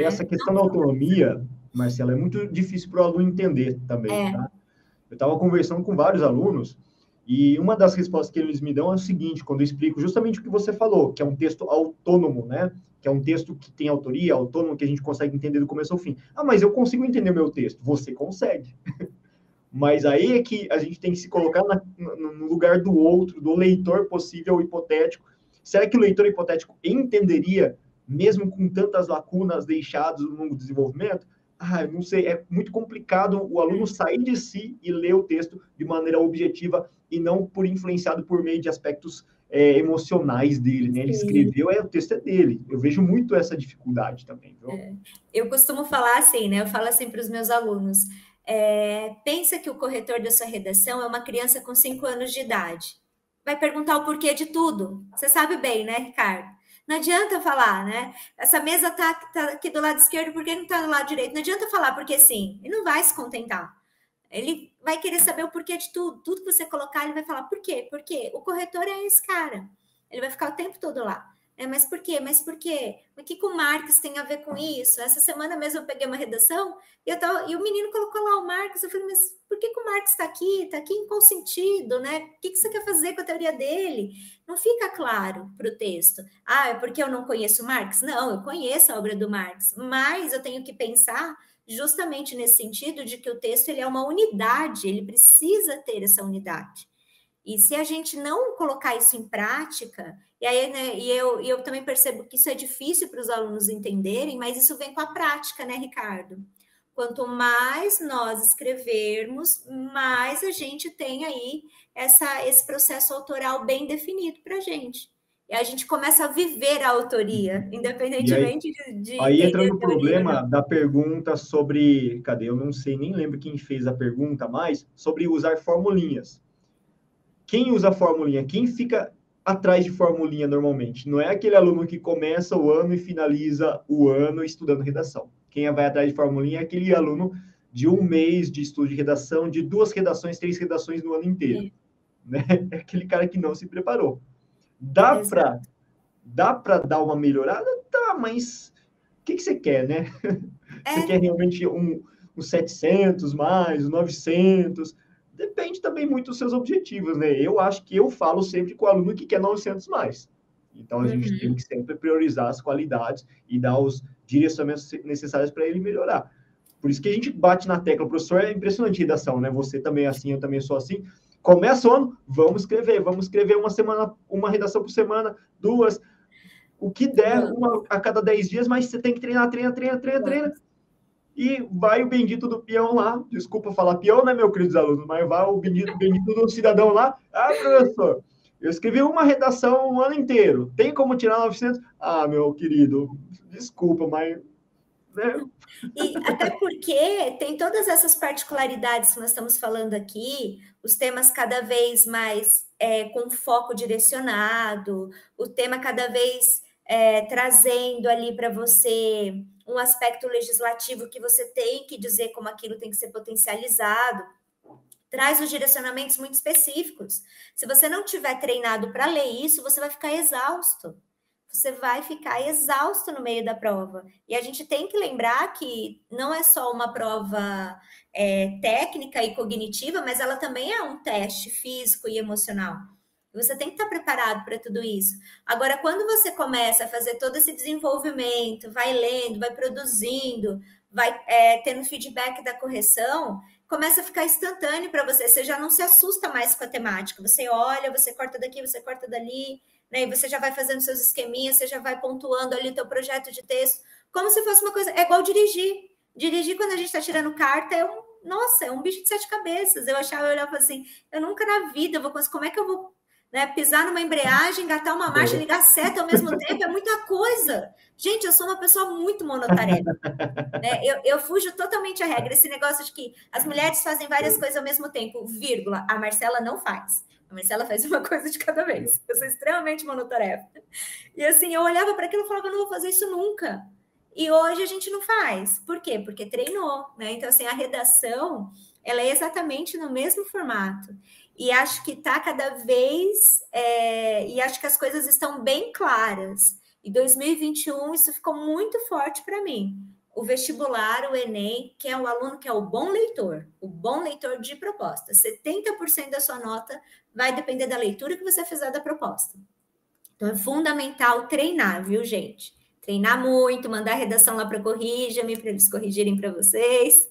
essa questão da autonomia, Marcela, é muito difícil para o aluno entender também, tá? Eu estava conversando com vários alunos e uma das respostas que eles me dão é o seguinte, quando eu explico justamente o que você falou, que é um texto autônomo, né? Que é um texto que tem autoria, autônomo, que a gente consegue entender do começo ao fim. Ah, mas eu consigo entender meu texto. Você consegue. Mas aí é que a gente tem que se colocar no lugar do outro, do leitor possível hipotético. Será que o leitor hipotético entenderia, mesmo com tantas lacunas deixadas no longo do desenvolvimento? Ah, não sei, é muito complicado o aluno sair de si e ler o texto de maneira objetiva e não por influenciado por meio de aspectos emocionais dele, né? Ele escreveu, o texto é dele. Eu vejo muito essa dificuldade também, viu? Eu costumo falar assim, né? Eu falo assim para os meus alunos, pensa que o corretor da sua redação é uma criança com 5 anos de idade. Vai perguntar o porquê de tudo. Você sabe bem, né, Ricardo? Não adianta falar, né? Essa mesa tá aqui do lado esquerdo, por que não tá do lado direito? Não adianta falar porque sim. Ele não vai se contentar. Ele vai querer saber o porquê de tudo. Tudo que você colocar, ele vai falar por quê? Por quê? O corretor é esse cara. Ele vai ficar o tempo todo lá. Mas por quê? Mas por quê? O que o Marx tem a ver com isso? Essa semana mesmo eu peguei uma redação e o menino colocou lá o Marx. Eu falei, mas por que o Marx está aqui? Está aqui em qual sentido? Né? O que você quer fazer com a teoria dele? Não fica claro para o texto. Ah, é porque eu não conheço Marx? Não, eu conheço a obra do Marx, mas eu tenho que pensar justamente nesse sentido de que o texto ele é uma unidade, ele precisa ter essa unidade. E se a gente não colocar isso em prática, e aí, né, eu também percebo que isso é difícil para os alunos entenderem, mas isso vem com a prática, né, Ricardo? Quanto mais nós escrevermos, mais a gente tem aí esse processo autoral bem definido para a gente. E a gente começa a viver a autoria, independentemente de aí entender entra no a teoria. problema da pergunta sobre, cadê? Eu não sei, nem lembro quem fez a pergunta, mas sobre usar formulinhas. Quem usa formulinha? Quem fica atrás de formulinha normalmente? Não é aquele aluno que começa o ano e finaliza o ano estudando redação. Quem vai atrás de formulinha é aquele aluno de 1 mês de estudo de redação, de 2 redações, 3 redações no ano inteiro. Né? É aquele cara que não se preparou. Dá para dar uma melhorada? Tá, mas o que você quer, né? Você quer realmente um 700 mais, um 900? Depende também muito dos seus objetivos, né? Eu acho que eu falo sempre com o aluno que quer 900 mais. Então, a gente tem que sempre priorizar as qualidades e dar os direcionamentos necessários para ele melhorar. Por isso que a gente bate na tecla. O professor é impressionante redação, né? Você também é assim, eu também sou assim. Começa o ano, vamos escrever uma semana, uma redação por semana, 2, o que der, uma a cada 10 dias, mas você tem que treinar. E vai o bendito do peão lá, desculpa falar peão, né, meus queridos alunos, mas vai o bendito do cidadão lá. Ah, professor, eu escrevi uma redação um ano inteiro, tem como tirar 900? Ah, meu querido, desculpa, mas... Né? E até porque tem todas essas particularidades que nós estamos falando aqui, os temas cada vez mais com foco direcionado, o tema cada vez trazendo ali para você um aspecto legislativo que você tem que dizer como aquilo tem que ser potencializado, traz os direcionamentos muito específicos. Se você não tiver treinado para ler isso, você vai ficar exausto. Você vai ficar exausto no meio da prova. E a gente tem que lembrar que não é só uma prova técnica e cognitiva, mas ela também é um teste físico e emocional. Você tem que estar preparado para tudo isso. Agora, quando você começa a fazer todo esse desenvolvimento, vai lendo, vai produzindo, vai tendo feedback da correção, começa a ficar instantâneo para você. Você já não se assusta mais com a temática. Você olha, você corta daqui, você corta dali, né? E você já vai fazendo seus esqueminhas, você já vai pontuando ali o teu projeto de texto, como se fosse uma coisa... É igual dirigir. Dirigir, quando a gente está tirando carta, nossa, é um bicho de 7 cabeças. Eu olhava assim, eu nunca na vida vou conseguir... Como é que eu vou... Né, pisar numa embreagem, engatar uma marcha, ligar seta ao mesmo tempo, é muita coisa. Gente, eu sou uma pessoa muito monotarefa. Né? Eu fujo totalmente a regra. Esse negócio de que as mulheres fazem várias coisas ao mesmo tempo, vírgula, a Marcela não faz. A Marcela faz uma coisa de cada vez. Eu sou extremamente monotarefa. E assim, eu olhava para aquilo e falava, não vou fazer isso nunca. E hoje a gente não faz. Por quê? Porque treinou. Né? Então, assim, a redação, ela é exatamente no mesmo formato. E acho que está cada vez... e acho que as coisas estão bem claras. Em 2021, isso ficou muito forte para mim. O vestibular, o Enem, que é o aluno que é o bom leitor de proposta. 70% da sua nota vai depender da leitura que você fizer da proposta. Então, é fundamental treinar, viu, gente? Treinar muito, mandar a redação lá para Corrija-me, para eles corrigirem para vocês.